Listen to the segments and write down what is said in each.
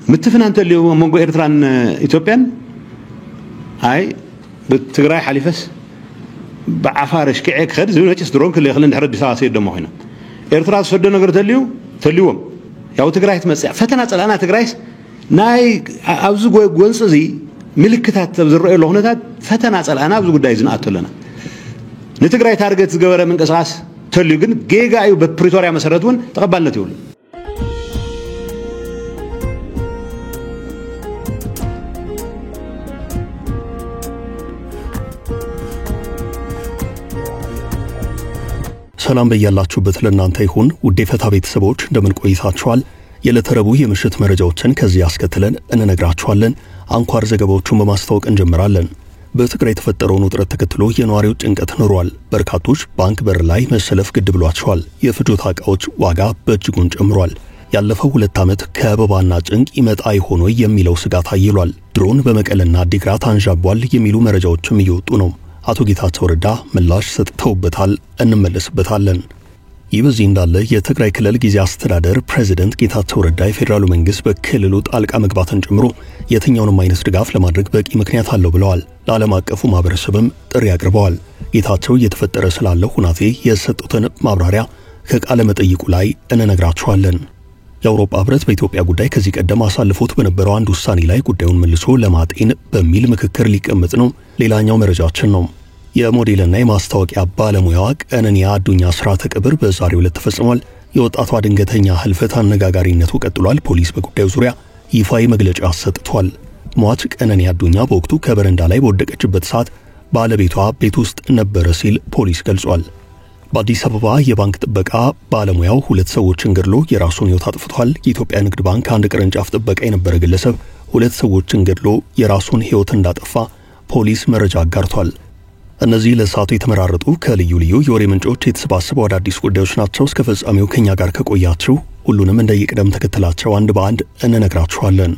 متفنان اليوم منقو إرتران إثيوبيان هاي بتقرأي حليفس بعفارش كعك خد زين هتش درون كل يخلين حرد بساسير دمه هنا إرتراس فردنا قرت اليوم ياو تقرأي تمسح فتنا أنا تقرأيس ناي أبزق وجونس زي ملكتات تبزر له هنا فتنا أنا أبزق دايزن أتلنا نتقرأي تارجت جوارا من قصاص تليو جن جيجا أيو ببريتوريا مسردون تقبلنا تقول ሰላም በያላችሁበት ለእናንተ ይሁን ውድ ፈታ ቤተሰቦች እንደምን ቆይታችኋል የለተረቡ የምሽት መረጃዎችን ከዚህ አስከትለን እንነግራችኋለን አንኳር ዘገባዎችን በማስተዋወቅ እንጀምራለን በትግራይ የተፈጠረውን ውጥረት ተከትሎ የነዋሪው ጭንቀት ኖሯል በርካቶች ባንክ በር ላይ መሰለፍ ግድ ብሏቸዋል የፍጆታ ዕቃዎች ዋጋ በእጅጉን ጨምሯል ያለፈው 2 ዓመት ከበባና ጭንቅ ይመጣ ይሆን ወይ የሚለው ስጋት አይሏል ድሮን በመቀለና ዲግራት አንዣቧል የሚሉ መረጃዎችም እየወጡ ነው አቶ ጌታቸው ረዳ ምላሽ ሰጥተውበታል እንመለስበታለን ይበዚህ እንዳለ የትግራይ ክልል ጊዜያዊ አስተዳደር ፕሬዝዳንት ጌታቸው ረዳ የፌደራሉ መንግስት በክልሉ ጣልቃ መግባትን ጨምሮ የትኛውንም አይነት ድጋፍ ለማድረግ በቂ ምክንያት አለው ብለዋል ለዓለም አቀፉ ማህበረሰብም ጥሪ አቅርበዋል ጌታቸው እየተፈጠረ ስላለው ሁናቴ የሰጡትን ማብራሪያ ከቃለ መጠይቁ ላይ እንነግራችኋለን የአውሮፓ ህብረት በኢትዮጵያ ጉዳይ ከዚህ ቀደም አሳልፎት በነበረው አንድ ውሳኔ ላይ ጉዳዩን መልሶ ለማጤን በሚል ምክክር ሊቀመጥ ነው ሌላኛው መረጃችን ነው የሞዴልና የማስታወቂያ ባለሙያዋ ቀነኒ አዱኛ ስርዓተ ቀብር በዛሬው ዕለት ተፈጽሟል የወጣቷ ድንገተኛ ህልፈት አነጋጋሪነቱ ቀጥሏል ፖሊስ በጉዳዩ ዙሪያ ይፋዊ መግለጫ ሰጥቷል ሟች ቀነኒ አዱኛ በወቅቱ ከበረንዳ ላይ በወደቀችበት ሰዓት ባለቤቷ ቤት ውስጥ ነበር ሲል ፖሊስ ገልጿል በአዲስ አበባ የባንክ ጥበቃ ባለሙያው 2 ሰዎችን ገድሎ የራሱን ህይወት አጥፍቷል የኢትዮጵያ ንግድ ባንክ አንድ ቅርንጫፍ ጥበቃ የነበረ ግለሰብ 2 ሰዎችን ገድሎ የራሱን ህይወት እንዳጠፋ ፖሊስ መረጃ አጋርቷል እነዚህ ለሰዓቱ የተመራረጡ ከልዩ ልዩ የወሬ ምንጮች የተሰባሰቡ አዳዲስ ጉዳዮች ናቸው እስከ ፍጻሜው ከኛ ጋር ከቆያችሁ ሁሉንም እንደየቅደም ተከተላቸው አንድ በአንድ እንነግራችኋለን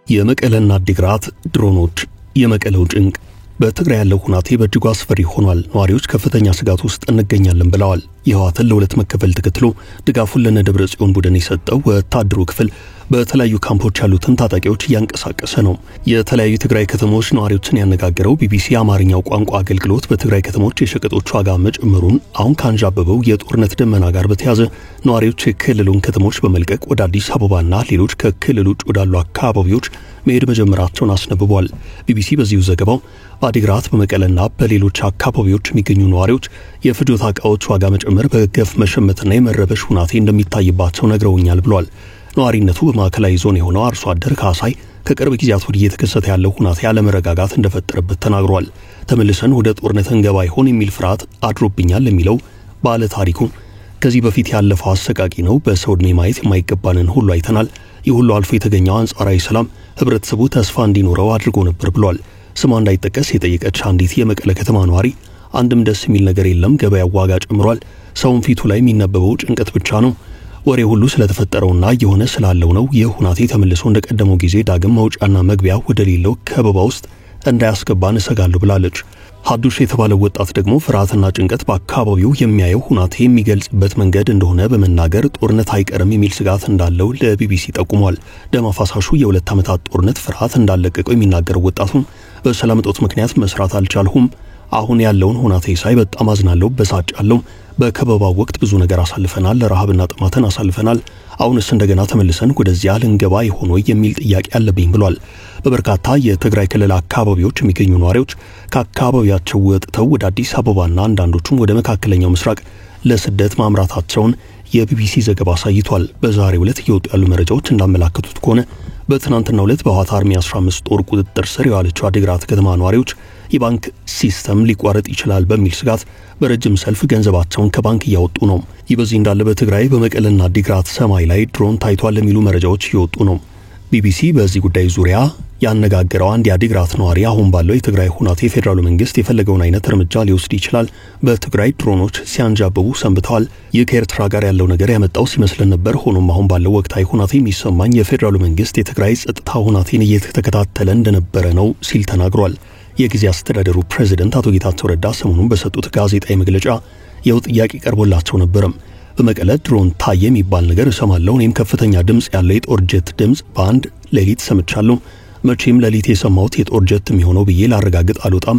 የመቀለና ዲግራት ድሮኖች የመቀለው ጭንቅ በትግራይ ያለው ሁናቴ በእጅጉ አስፈሪ ሆኗል ነዋሪዎች ከፍተኛ ስጋት ውስጥ እንገኛለን ብለዋል የህወሓትን ለሁለት መከፈል ተከትሎ ድጋፉን ለነደብረጽዮን ቡድን የሰጠው ወታደሩ ክፍል በተለያዩ ካምፖች ያሉትን ታጣቂዎች ያንቀሳቀሰ ነው የተለያዩ ትግራይ ከተሞች ነዋሪዎችን ያነጋገረው ቢቢሲ አማርኛው ቋንቋ አገልግሎት በትግራይ ከተሞች የሸቀጦች ዋጋ መጨመሩን አሁን ካንዣበበው የጦርነት ደመና ጋር በተያያዘ ነዋሪዎች የክልሉን ከተሞች በመልቀቅ ወደ አዲስ አበባና ሌሎች ከክልሉ ውጭ ወዳሉ አካባቢዎች መሄድ መጀመራቸውን አስነብቧል ቢቢሲ በዚሁ ዘገባው በአዲግራት በመቀለና በሌሎች አካባቢዎች የሚገኙ ነዋሪዎች የፍጆታ ዕቃዎች ዋጋ መጨመር በገፍ መሸመትና የመረበሽ ሁናቴ እንደሚታይባቸው ነግረውኛል ብሏል ነዋሪነቱ በማዕከላዊ ዞን የሆነው አርሶ አደር ካሳይ ከቅርብ ጊዜያት ወዲህ የተከሰተ ያለው ሁናቴ ያለመረጋጋት እንደፈጠረበት ተናግሯል ተመልሰን ወደ ጦርነት እንገባ ይሆን የሚል ፍርሃት አድሮብኛል የሚለው ባለ ታሪኩ ከዚህ በፊት ያለፈው አሰቃቂ ነው በሰው ዕድሜ ማየት የማይገባንን ሁሉ አይተናል ይሁሉ አልፎ የተገኘው አንጻራዊ ሰላም ህብረተሰቡ ተስፋ እንዲኖረው አድርጎ ነበር ብሏል ስሟ እንዳይጠቀስ የጠየቀች አንዲት የመቀለ ከተማ ነዋሪ አንድም ደስ የሚል ነገር የለም ገበያው ዋጋ ጨምሯል ሰውን ፊቱ ላይ የሚነበበው ጭንቀት ብቻ ነው ወሬ ሁሉ ስለተፈጠረውና የሆነ ስላለው ነው የሁናቴ ተመልሶ እንደቀደመው ጊዜ ዳግም መውጫና መግቢያ ወደ ሌለው ከበባ ውስጥ እንዳያስገባን እሰጋለሁ ብላለች ሐዱሽ የተባለው ወጣት ደግሞ ፍርሃትና ጭንቀት በአካባቢው የሚያየው ሁናቴ የሚገልጽበት መንገድ እንደሆነ በመናገር ጦርነት አይቀርም የሚል ስጋት እንዳለው ለቢቢሲ ጠቁሟል ደም አፋሳሹ የ2 ዓመታት ጦርነት ፍርሃት እንዳለቀቀው የሚናገረው ወጣቱ በሰላም እጦት ምክንያት መስራት አልቻልሁም አሁን ያለውን ሁናቴ ሳይ በጣም አዝናለሁ በሳጫለሁ በከበባው ወቅት ብዙ ነገር አሳልፈናል ረሃብና ጥማትን አሳልፈናል አሁንስ እንደገና ተመልሰን ወደዚያ ልንገባ ይሆን ወይ የሚል ጥያቄ አለብኝ ብሏል በበርካታ የትግራይ ክልል አካባቢዎች የሚገኙ ነዋሪዎች ከአካባቢያቸው ወጥተው ወደ አዲስ አበባና አንዳንዶቹም ወደ መካከለኛው ምስራቅ ለስደት ማምራታቸውን የቢቢሲ ዘገባ አሳይቷል በዛሬው ዕለት የወጡ ያሉ መረጃዎች እንዳመላከቱት ከሆነ በትናንትናው ዕለት በህወሓት አርሚ 15 ጦር ቁጥጥር ስር የዋለችው አዲግራት ከተማ ነዋሪዎች የባንክ ሲስተም ሊቋረጥ ይችላል በሚል ስጋት በረጅም ሰልፍ ገንዘባቸውን ከባንክ ያወጡ ነው ይበዚህ እንዳለ በትግራይ በመቀለና አዲግራት ሰማይ ላይ ድሮን ታይቷል የሚሉ መረጃዎች ይወጡ ነው ቢቢሲ በዚህ ጉዳይ ዙሪያ ያነጋገረው አንድ የአዲግራት ነዋሪ አሁን ባለው የትግራይ ሁናቴ ፌደራል መንግስት የፈለገውን አይነት እርምጃ ሊወስድ ይችላል በትግራይ ድሮኖች ሲያንጃብቡ ሰንብተዋል የኤርትራ ጋር ያለው ነገር ያመጣው ሲመስለን ነበር ሆኖም አሁን ባለው ወቅታዊ ሁናቴ የሚሰማኝ የፌደራል መንግስት የትግራይ ጸጥታ ሁናቴን እየተከታተለ እንደነበረ ነው ሲል ተናግሯል የጊዜ አስተዳደሩ ፕሬዝዳንት አቶ ጌታቸው ረዳ ሰሞኑን በሰጡት ጋዜጣዊ መግለጫ የው ጥያቄ ቀርቦላቸው ነበርም። በመቀለ ድሮን ታየ የሚባል ነገር እሰማለሁ። እኔም ከፍተኛ ድምጽ ያለው የጦር ጀት ድምጽ በአንድ ሌሊት ሰምቻለሁ። መቼም ሌሊት የሰማሁት የጦር ጀት የሚሆነው ብዬ ላረጋግጥ አልወጣም።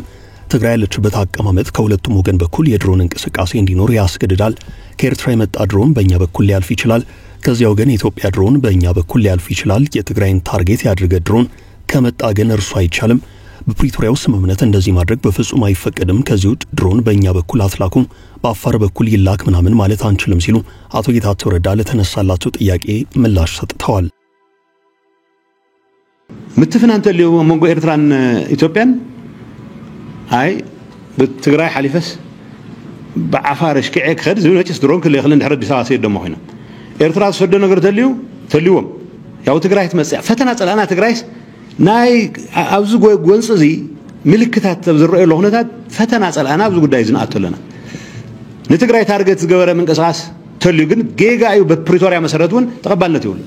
ትግራይ ያለችበት አቀማመጥ ከሁለቱም ወገን በኩል የድሮን እንቅስቃሴ እንዲኖር ያስገድዳል። ከኤርትራ የመጣ ድሮን በእኛ በኩል ሊያልፍ ይችላል። ከዚያው ግን የኢትዮጵያ ድሮን በእኛ በኩል ሊያልፍ ይችላል። የትግራይን ታርጌት ያድርገ ድሮን ከመጣ ግን እርሱ አይቻልም። በፕሪቶሪያው ስምምነት እንደዚህ ማድረግ በፍጹም አይፈቀድም። ከዚህ ውጭ ድሮን በእኛ በኩል አትላኩም፣ በአፋር በኩል ይላክ ምናምን ማለት አንችልም ሲሉ አቶ ጌታቸው ረዳ ለተነሳላቸው ጥያቄ ምላሽ ሰጥተዋል። ምትፍናንተ ሊዮ መንጎ ኤርትራን ኢትዮጵያን አይ በትግራይ ሓሊፈስ በዓፋር ሽክዕ ክኸድ ዝነጭስ ድሮን ክለ ይኽእል እንድሕር አዲስ አበባ ደሞ ኾይና ኤርትራ ዝፈዶ ነገር ተልዩዎም ያው ትግራይ ትመጽእ ፈተና ጸላና ትግራይስ ናይ ኣብዚ ጎንጽ እዚ ምልክታት ዝረአዩ ለኹነታት ፈተና ጸላና ኣብዚ ጉዳይ ዝናኣተለና ንትግራይ ታርጌት ዝገበረ ምንቅስቃስ ተልዩ ግን ጌጋ እዩ በፕሪቶሪያ መሰረት እውን ተቀባልነት ይውል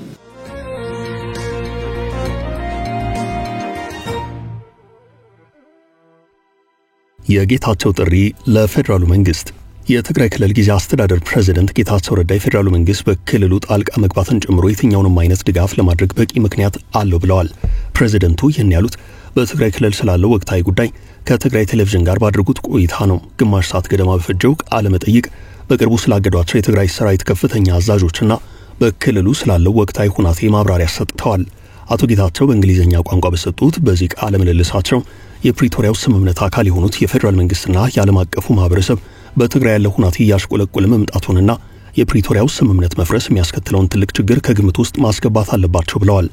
የጌታቸው ጥሪ ለፌደራሉ መንግስት የትግራይ ክልል ጊዜ አስተዳደር ፕሬዝዳንት ጌታቸው ረዳ የፌደራሉ መንግስት በክልሉ ጣልቃ መግባትን ጨምሮ የትኛውንም አይነት ድጋፍ ለማድረግ በቂ ምክንያት አለው ብለዋል። ፕሬዝዳንቱ ይህን ያሉት በትግራይ ክልል ስላለው ወቅታዊ ጉዳይ ከትግራይ ቴሌቪዥን ጋር ባደረጉት ቆይታ ነው። ግማሽ ሰዓት ገደማ በፈጀው ቃለ መጠይቅ በቅርቡ ስላገዷቸው የትግራይ ሰራዊት ከፍተኛ አዛዦችና በክልሉ ስላለው ወቅታዊ ሁናቴ ማብራሪያ ሰጥተዋል። አቶ ጌታቸው በእንግሊዝኛ ቋንቋ በሰጡት በዚህ ቃለ ምልልሳቸው የፕሪቶሪያው ስምምነት አካል የሆኑት የፌደራል መንግስትና የዓለም አቀፉ ማህበረሰብ በትግራይ ያለው ሁናቴ ያሽቆለቆለ መምጣቱንና የፕሪቶሪያው ስምምነት መፍረስ የሚያስከትለውን ትልቅ ችግር ከግምት ውስጥ ማስገባት አለባቸው ብለዋል።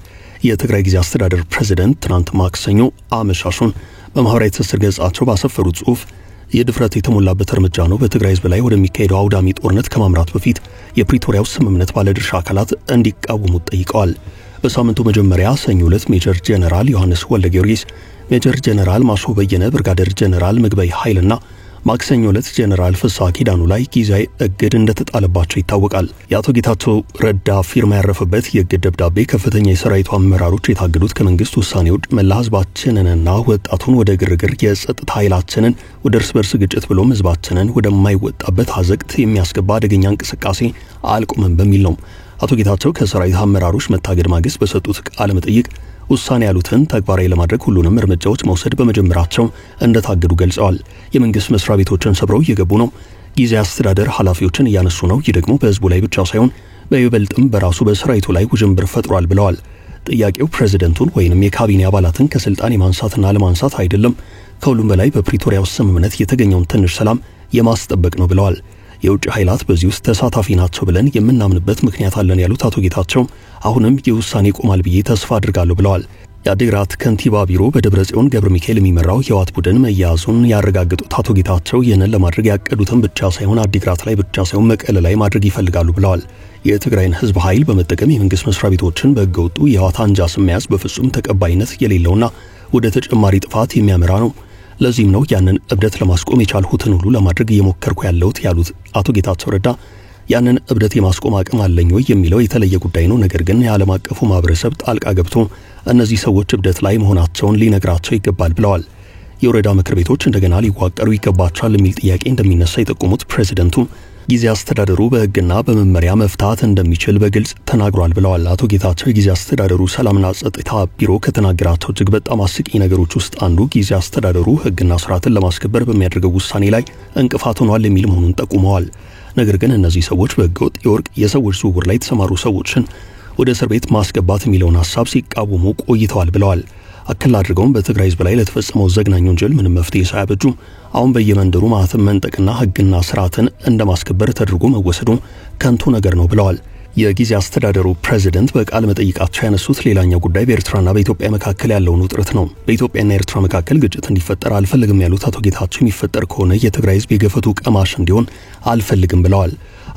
የትግራይ ጊዜ አስተዳደር ፕሬዝዳንት ትናንት ማክሰኞ አመሻሹን በማህበራዊ ትስስር ገጻቸው ባሰፈሩት ጽሑፍ የድፍረት የተሞላበት እርምጃ ነው፣ በትግራይ ህዝብ ላይ ወደሚካሄደው አውዳሚ ጦርነት ከማምራት በፊት የፕሪቶሪያው ስምምነት ባለድርሻ አካላት እንዲቃወሙት ጠይቀዋል። በሳምንቱ መጀመሪያ ሰኞ ዕለት ሜጀር ጄኔራል ዮሐንስ ወልደ ጊዮርጊስ፣ ሜጀር ጄኔራል ማሾ በየነ፣ ብርጋዴር ጄኔራል ምግበይ ኃይልና ማክሰኞ ዕለት ጄኔራል ፍስሐ ኪዳኑ ላይ ጊዜያዊ እግድ እንደተጣለባቸው ይታወቃል። የአቶ ጌታቸው ረዳ ፊርማ ያረፈበት የእግድ ደብዳቤ ከፍተኛ የሰራዊቱ አመራሮች የታገዱት ከመንግስት ውሳኔ ውጭ መላ ህዝባችንንና ወጣቱን ወደ ግርግር፣ የጸጥታ ኃይላችንን ወደ እርስ በርስ ግጭት ብሎም ህዝባችንን ወደማይወጣበት አዘቅት የሚያስገባ አደገኛ እንቅስቃሴ አልቆመም በሚል ነው። አቶ ጌታቸው ከሰራዊት አመራሮች መታገድ ማግስት በሰጡት ቃለ መጠይቅ ውሳኔ ያሉትን ተግባራዊ ለማድረግ ሁሉንም እርምጃዎች መውሰድ በመጀመራቸው እንደታገዱ ገልጸዋል። የመንግስት መስሪያ ቤቶችን ሰብረው እየገቡ ነው፣ ጊዜ አስተዳደር ኃላፊዎችን እያነሱ ነው። ይህ ደግሞ በህዝቡ ላይ ብቻ ሳይሆን በይበልጥም በራሱ በሰራዊቱ ላይ ውዥንብር ፈጥሯል ብለዋል። ጥያቄው ፕሬዝዳንቱን ወይንም የካቢኔ አባላትን ከስልጣን የማንሳትና ለማንሳት አይደለም፣ ከሁሉም በላይ በፕሪቶሪያው ስምምነት የተገኘውን ትንሽ ሰላም የማስጠበቅ ነው ብለዋል። የውጭ ኃይላት በዚህ ውስጥ ተሳታፊ ናቸው ብለን የምናምንበት ምክንያት አለን ያሉት አቶ ጌታቸው አሁንም የውሳኔ ቆማል ብዬ ተስፋ አድርጋለሁ ብለዋል። የአዲግራት ከንቲባ ቢሮ በደብረ ጽዮን ገብረ ሚካኤል የሚመራው የህወሓት ቡድን መያዙን ያረጋገጡት አቶ ጌታቸው ይህንን ለማድረግ ያቀዱትን ብቻ ሳይሆን አዲግራት ላይ ብቻ ሳይሆን መቀለ ላይ ማድረግ ይፈልጋሉ ብለዋል። የትግራይን ህዝብ ኃይል በመጠቀም የመንግስት መስሪያ ቤቶችን በህገወጡ የህወሓት አንጃ ስም መያዝ በፍጹም ተቀባይነት የሌለውና ወደ ተጨማሪ ጥፋት የሚያመራ ነው። ለዚህም ነው ያንን እብደት ለማስቆም የቻልሁትን ሁሉ ለማድረግ እየሞከርኩ ያለሁት ያሉት አቶ ጌታቸው ረዳ ያንን እብደት የማስቆም አቅም አለኝ ወይ የሚለው የተለየ ጉዳይ ነው። ነገር ግን የዓለም አቀፉ ማህበረሰብ ጣልቃ ገብቶ እነዚህ ሰዎች እብደት ላይ መሆናቸውን ሊነግራቸው ይገባል ብለዋል። የወረዳ ምክር ቤቶች እንደገና ሊዋቀሩ ይገባቸዋል የሚል ጥያቄ እንደሚነሳ የጠቆሙት ፕሬዝዳንቱ ጊዜ አስተዳደሩ በህግና በመመሪያ መፍታት እንደሚችል በግልጽ ተናግሯል ብለዋል። አቶ ጌታቸው ጊዜ አስተዳደሩ ሰላምና ጸጥታ ቢሮ ከተናገራቸው እጅግ በጣም አስቂኝ ነገሮች ውስጥ አንዱ ጊዜ አስተዳደሩ ህግና ስርዓትን ለማስከበር በሚያደርገው ውሳኔ ላይ እንቅፋት ሆኗል የሚል መሆኑን ጠቁመዋል። ነገር ግን እነዚህ ሰዎች በህገወጥ የወርቅ የሰዎች ዝውውር ላይ የተሰማሩ ሰዎችን ወደ እስር ቤት ማስገባት የሚለውን ሐሳብ ሲቃወሙ ቆይተዋል ብለዋል። አክል አድርገውም በትግራይ ህዝብ ላይ ለተፈጸመው ዘግናኝ ወንጀል ምንም መፍትሄ ሳያበጁ አሁን በየመንደሩ ማህተም መንጠቅና ህግና ስርዓትን እንደማስከበር ተደርጎ መወሰዱ ከንቱ ነገር ነው ብለዋል። የጊዜ አስተዳደሩ ፕሬዝዳንት በቃለ መጠይቃቸው ያነሱት ሌላኛው ጉዳይ በኤርትራና በኢትዮጵያ መካከል ያለውን ውጥረት ነው። በኢትዮጵያና ኤርትራ መካከል ግጭት እንዲፈጠር አልፈልግም ያሉት አቶ ጌታቸው የሚፈጠር ከሆነ የትግራይ ህዝብ የገፈቱ ቀማሽ እንዲሆን አልፈልግም ብለዋል።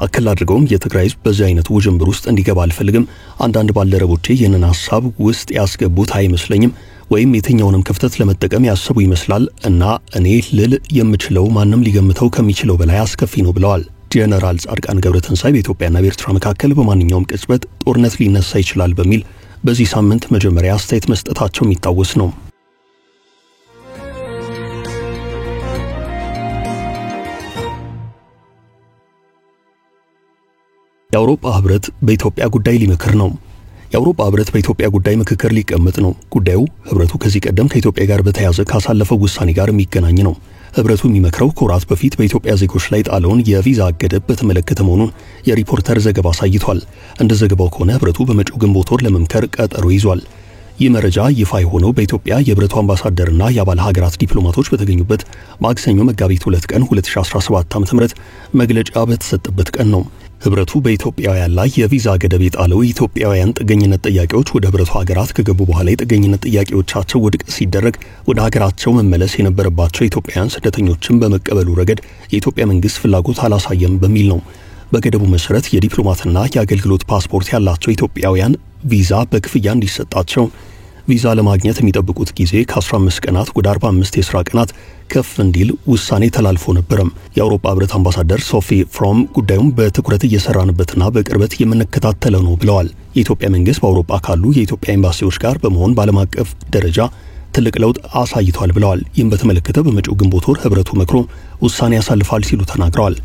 አክል አድርገውም የትግራይ ህዝብ በዚህ አይነት ውዥንብር ውስጥ እንዲገባ አልፈልግም። አንዳንድ ባልደረቦቼ ይህንን ሐሳብ ውስጥ ያስገቡት አይመስለኝም ወይም የትኛውንም ክፍተት ለመጠቀም ያሰቡ ይመስላል እና እኔ ልል የምችለው ማንም ሊገምተው ከሚችለው በላይ አስከፊ ነው ብለዋል። ጄኔራል ጻድቃን ገብረትንሳኤ በኢትዮጵያና በኤርትራ መካከል በማንኛውም ቅጽበት ጦርነት ሊነሳ ይችላል በሚል በዚህ ሳምንት መጀመሪያ አስተያየት መስጠታቸው የሚታወስ ነው። የአውሮፓ ህብረት በኢትዮጵያ ጉዳይ ሊመክር ነው። የአውሮፓ ህብረት በኢትዮጵያ ጉዳይ ምክክር ሊቀመጥ ነው። ጉዳዩ ህብረቱ ከዚህ ቀደም ከኢትዮጵያ ጋር በተያያዘ ካሳለፈው ውሳኔ ጋር የሚገናኝ ነው። ህብረቱ የሚመክረው ከወራት በፊት በኢትዮጵያ ዜጎች ላይ ጣለውን የቪዛ ገደብ በተመለከተ መሆኑን የሪፖርተር ዘገባ አሳይቷል። እንደ ዘገባው ከሆነ ህብረቱ በመጪው ግንቦት ወር ለመምከር ቀጠሮ ይዟል። ይህ መረጃ ይፋ የሆነው በኢትዮጵያ የህብረቱ አምባሳደርና የአባል ሀገራት ዲፕሎማቶች በተገኙበት ማክሰኞ መጋቢት 2 ቀን 2017 ዓ.ም መግለጫ በተሰጠበት ቀን ነው። ህብረቱ በኢትዮጵያውያን ላይ የቪዛ ገደብ የጣለው የኢትዮጵያውያን ጥገኝነት ጥያቄዎች ወደ ህብረቱ ሀገራት ከገቡ በኋላ የጥገኝነት ጥያቄዎቻቸው ውድቅ ሲደረግ ወደ ሀገራቸው መመለስ የነበረባቸው ኢትዮጵያውያን ስደተኞችን በመቀበሉ ረገድ የኢትዮጵያ መንግስት ፍላጎት አላሳየም በሚል ነው። በገደቡ መሰረት የዲፕሎማትና የአገልግሎት ፓስፖርት ያላቸው ኢትዮጵያውያን ቪዛ በክፍያ እንዲሰጣቸው፣ ቪዛ ለማግኘት የሚጠብቁት ጊዜ ከ15 ቀናት ወደ 45 የሥራ ቀናት ከፍ እንዲል ውሳኔ ተላልፎ ነበረም። የአውሮፓ ህብረት አምባሳደር ሶፊ ፍሮም ጉዳዩን በትኩረት እየሰራንበትና በቅርበት የምንከታተለው ነው ብለዋል። የኢትዮጵያ መንግስት በአውሮፓ ካሉ የኢትዮጵያ ኤምባሲዎች ጋር በመሆን በዓለም አቀፍ ደረጃ ትልቅ ለውጥ አሳይቷል ብለዋል። ይህም በተመለከተ በመጪው ግንቦት ወር ህብረቱ መክሮ ውሳኔ ያሳልፋል ሲሉ ተናግረዋል።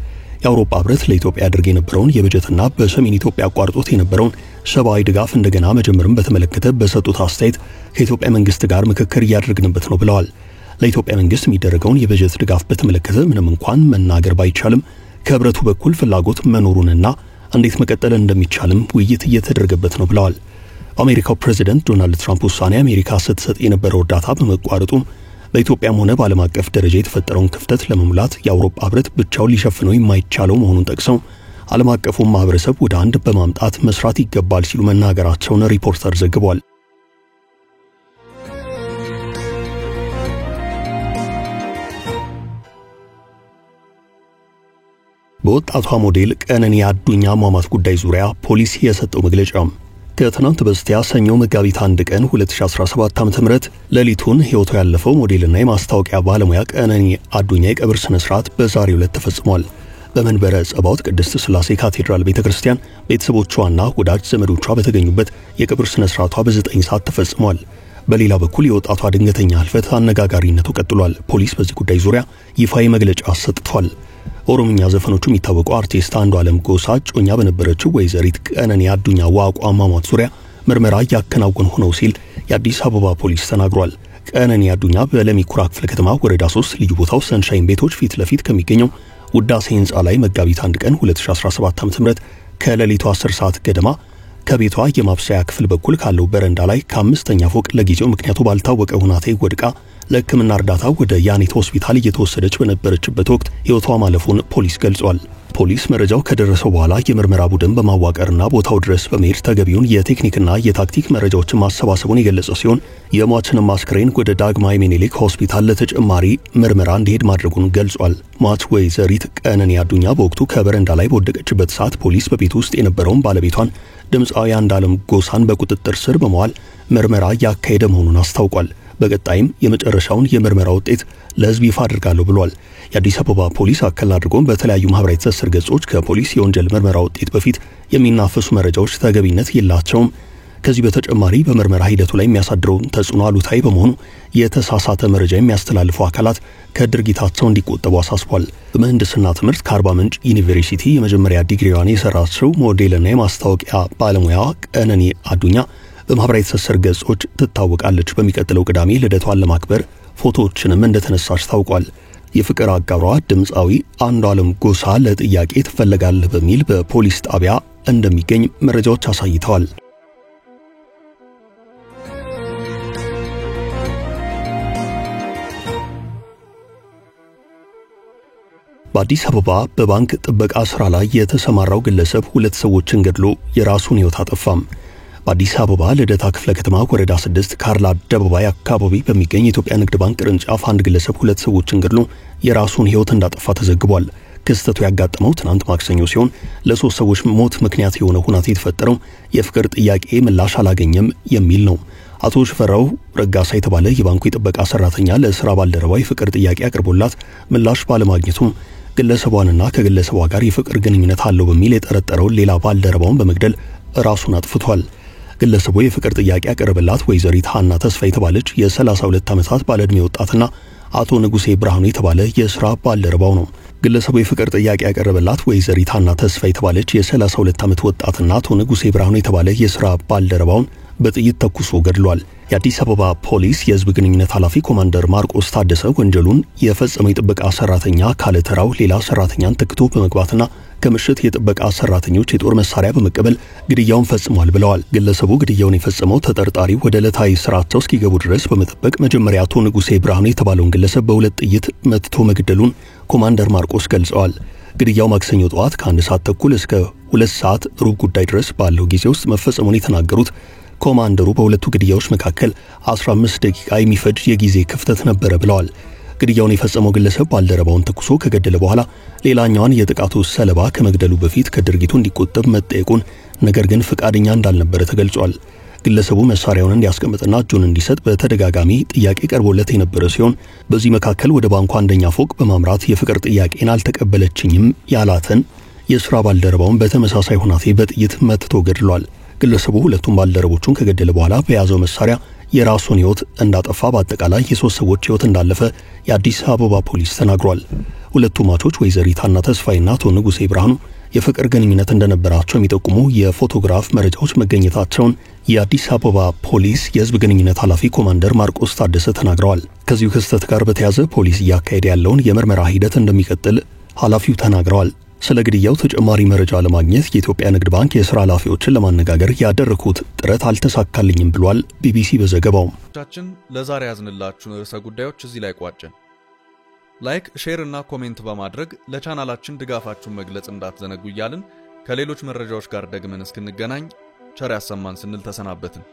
የአውሮፓ ህብረት ለኢትዮጵያ ያደርግ የነበረውን የበጀትና በሰሜን ኢትዮጵያ አቋርጦት የነበረውን ሰብአዊ ድጋፍ እንደገና መጀመርን በተመለከተ በሰጡት አስተያየት ከኢትዮጵያ መንግስት ጋር ምክክር እያደረግንበት ነው ብለዋል። ለኢትዮጵያ መንግስት የሚደረገውን የበጀት ድጋፍ በተመለከተ ምንም እንኳን መናገር ባይቻልም ከህብረቱ በኩል ፍላጎት መኖሩንና እንዴት መቀጠል እንደሚቻልም ውይይት እየተደረገበት ነው ብለዋል። አሜሪካው ፕሬዝዳንት ዶናልድ ትራምፕ ውሳኔ አሜሪካ ስትሰጥ የነበረው እርዳታ በመቋረጡ በኢትዮጵያም ሆነ በዓለም አቀፍ ደረጃ የተፈጠረውን ክፍተት ለመሙላት የአውሮፓ ህብረት ብቻውን ሊሸፍነው የማይቻለው መሆኑን ጠቅሰው ዓለም አቀፉን ማህበረሰብ ወደ አንድ በማምጣት መስራት ይገባል ሲሉ መናገራቸውን ሪፖርተር ዘግቧል። በወጣቷ ሞዴል ቀነኒ አዱኛ ሟሟት ጉዳይ ዙሪያ ፖሊስ የሰጠው መግለጫ ከትናንት በስቲያ ሰኞ መጋቢት 1 ቀን 2017 ዓ.ም ሌሊቱን ህይወቱ ያለፈው ሞዴልና የማስታወቂያ ባለሙያ ቀነኒ አዱኛ የቀብር ስነ ስርዓት በዛሬው ዕለት ተፈጽሟል። በመንበረ ጸባዖት ቅድስት ሥላሴ ካቴድራል ቤተክርስቲያን ቤተሰቦቿና ወዳጅ ዘመዶቿ በተገኙበት የቀብር ስነ ስርዓቷ በ9 ሰዓት ተፈጽሟል። በሌላ በኩል የወጣቷ ድንገተኛ ህልፈት አነጋጋሪነቱ ቀጥሏል። ፖሊስ በዚህ ጉዳይ ዙሪያ ይፋዊ መግለጫ ሰጥቷል። ኦሮምኛ ዘፈኖቹ የሚታወቀው አርቲስት አንዱዓለም ጎሳ ጮኛ በነበረችው ወይዘሪት ቀነኒ አዱኛ ዋቆ አሟሟት ዙሪያ ምርመራ እያከናወነ ነው ሲል የአዲስ አበባ ፖሊስ ተናግሯል። ቀነኒ አዱኛ በለሚ ኩራ ክፍለ ከተማ ወረዳ 3 ልዩ ቦታው ሰንሻይን ቤቶች ፊት ለፊት ከሚገኘው ውዳሴ ህንጻ ላይ መጋቢት 1 ቀን 2017 ዓ.ም ከሌሊቱ 10 ሰዓት ገደማ ከቤቷ የማብሰያ ክፍል በኩል ካለው በረንዳ ላይ ከ5ኛ ፎቅ ለጊዜው ምክንያቱ ባልታወቀ ሁናቴ ወድቃ ለሕክምና እርዳታ ወደ ያኔት ሆስፒታል እየተወሰደች በነበረችበት ወቅት ህይወቷ ማለፉን ፖሊስ ገልጿል። ፖሊስ መረጃው ከደረሰው በኋላ የምርመራ ቡድን በማዋቀርና ቦታው ድረስ በመሄድ ተገቢውን የቴክኒክና የታክቲክ መረጃዎችን ማሰባሰቡን የገለጸ ሲሆን የሟችን አስክሬን ወደ ዳግማዊ ምኒልክ ሆስፒታል ለተጨማሪ ምርመራ እንዲሄድ ማድረጉን ገልጿል። ሟች ወይዘሪት ቀነኒ አዱኛ በወቅቱ ከበረንዳ ላይ በወደቀችበት ሰዓት ፖሊስ በቤት ውስጥ የነበረውን ባለቤቷን ድምፃዊ አንዱዓለም ጎሳን በቁጥጥር ስር በመዋል ምርመራ ያካሄደ መሆኑን አስታውቋል። በቀጣይም የመጨረሻውን የምርመራ ውጤት ለህዝብ ይፋ አድርጋለሁ ብሏል። የአዲስ አበባ ፖሊስ አከል አድርጎም በተለያዩ ማህበራዊ ትስስር ገጾች ከፖሊስ የወንጀል ምርመራ ውጤት በፊት የሚናፈሱ መረጃዎች ተገቢነት የላቸውም፣ ከዚህ በተጨማሪ በምርመራ ሂደቱ ላይ የሚያሳድረው ተጽዕኖ አሉታዊ በመሆኑ የተሳሳተ መረጃ የሚያስተላልፉ አካላት ከድርጊታቸው እንዲቆጠቡ አሳስቧል። በምህንድስና ትምህርት ከአርባ ምንጭ ዩኒቨርሲቲ የመጀመሪያ ዲግሪዋን የሰራችው ሞዴልና የማስታወቂያ ባለሙያ ቀነኒ አዱኛ በማህበራዊ ትስስር ገጾች ትታወቃለች። በሚቀጥለው ቅዳሜ ልደቷን ለማክበር ፎቶዎችንም እንደተነሳች ታውቋል። የፍቅር አጋሯ ድምፃዊ አንዱዓለም ጎሳ ለጥያቄ ትፈለጋለህ በሚል በፖሊስ ጣቢያ እንደሚገኝ መረጃዎች አሳይተዋል። በአዲስ አበባ በባንክ ጥበቃ ስራ ላይ የተሰማራው ግለሰብ 2 ሰዎችን ገድሎ የራሱን ህይወት አጠፋም። በአዲስ አበባ ልደታ ክፍለ ከተማ ወረዳ 6 ካርላ አደባባይ አካባቢ በሚገኝ የኢትዮጵያ ንግድ ባንክ ቅርንጫፍ አንድ ግለሰብ 2 ሰዎችን ገድሎ የራሱን ህይወት እንዳጠፋ ተዘግቧል። ክስተቱ ያጋጠመው ትናንት ማክሰኞ ሲሆን ለ3 ሰዎች ሞት ምክንያት የሆነው ሁናቴ የተፈጠረው የፍቅር ጥያቄ ምላሽ አላገኘም የሚል ነው። አቶ ሽፈራው ረጋሳ የተባለ የባንኩ የጥበቃ ሰራተኛ ለስራ ባልደረባው የፍቅር ጥያቄ አቅርቦላት ምላሽ ባለማግኘቱ ግለሰቧንና ከግለሰቧ ጋር የፍቅር ግንኙነት አለው በሚል የጠረጠረውን ሌላ ባልደረባውን በመግደል ራሱን አጥፍቷል። ግለሰቡ የፍቅር ጥያቄ ያቀረበላት ወይዘሪት ሃና ተስፋ የተባለች የ32 ዓመታት ባለዕድሜ ወጣትና አቶ ንጉሴ ብርሃኑ የተባለ የሥራ ባልደረባው ነው። ግለሰቡ የፍቅር ጥያቄ ያቀረበላት ወይዘሪት ሀና ተስፋ የተባለች የ32 ዓመት ወጣትና አቶ ንጉሴ ብርሃኑ የተባለ የሥራ ባልደረባውን በጥይት ተኩሶ ገድሏል። የአዲስ አበባ ፖሊስ የህዝብ ግንኙነት ኃላፊ ኮማንደር ማርቆስ ታደሰ ወንጀሉን የፈጸመው የጥበቃ ሰራተኛ ካለተራው ሌላ ሰራተኛን ተክቶ በመግባትና ከምሽት የጥበቃ ሰራተኞች የጦር መሳሪያ በመቀበል ግድያውን ፈጽሟል ብለዋል። ግለሰቡ ግድያውን የፈጸመው ተጠርጣሪ ወደ ዕለታዊ ስራቸው እስኪገቡ ድረስ በመጠበቅ መጀመሪያ አቶ ንጉሴ ብርሃኑ የተባለውን ግለሰብ በሁለት ጥይት መትቶ መግደሉን ኮማንደር ማርቆስ ገልጸዋል። ግድያው ማክሰኞ ጠዋት ከ1 ሰዓት ተኩል እስከ 2 ሰዓት ሩብ ጉዳይ ድረስ ባለው ጊዜ ውስጥ መፈጸሙን የተናገሩት ኮማንደሩ በሁለቱ ግድያዎች መካከል 15 ደቂቃ የሚፈጅ የጊዜ ክፍተት ነበረ ብለዋል። ግድያውን የፈጸመው ግለሰብ ባልደረባውን ተኩሶ ከገደለ በኋላ ሌላኛዋን የጥቃቱ ሰለባ ከመግደሉ በፊት ከድርጊቱ እንዲቆጠብ መጠየቁን ነገር ግን ፍቃደኛ እንዳልነበረ ተገልጿል። ግለሰቡ መሳሪያውን እንዲያስቀምጥና እጁን እንዲሰጥ በተደጋጋሚ ጥያቄ ቀርቦለት የነበረ ሲሆን በዚህ መካከል ወደ ባንኩ አንደኛ ፎቅ በማምራት የፍቅር ጥያቄን አልተቀበለችኝም ያላትን የሥራ ባልደረባውን በተመሳሳይ ሁናቴ በጥይት መትቶ ገድሏል። ግለሰቡ ሁለቱም ባልደረቦቹን ከገደለ በኋላ በያዘው መሳሪያ የራሱን ሕይወት እንዳጠፋ በአጠቃላይ የሶስት ሰዎች ሕይወት እንዳለፈ የአዲስ አበባ ፖሊስ ተናግሯል። ሁለቱ ማቾች ወይዘሪት ሀና ተስፋይና አቶ ንጉሴ ብርሃኑ የፍቅር ግንኙነት እንደነበራቸው የሚጠቁሙ የፎቶግራፍ መረጃዎች መገኘታቸውን የአዲስ አበባ ፖሊስ የህዝብ ግንኙነት ኃላፊ ኮማንደር ማርቆስ ታደሰ ተናግረዋል። ከዚሁ ክስተት ጋር በተያያዘ ፖሊስ እያካሄደ ያለውን የምርመራ ሂደት እንደሚቀጥል ኃላፊው ተናግረዋል። ስለ ግድያው ተጨማሪ መረጃ ለማግኘት የኢትዮጵያ ንግድ ባንክ የሥራ ኃላፊዎችን ለማነጋገር ያደረኩት ጥረት አልተሳካልኝም ብሏል ቢቢሲ በዘገባው። ለዛሬ ያዝንላችሁን ርዕሰ ጉዳዮች እዚህ ላይ ቋጨን። ላይክ፣ ሼር እና ኮሜንት በማድረግ ለቻናላችን ድጋፋችሁን መግለጽ እንዳትዘነጉ እያልን ከሌሎች መረጃዎች ጋር ደግመን እስክንገናኝ ቸር ያሰማን ስንል ተሰናበትን።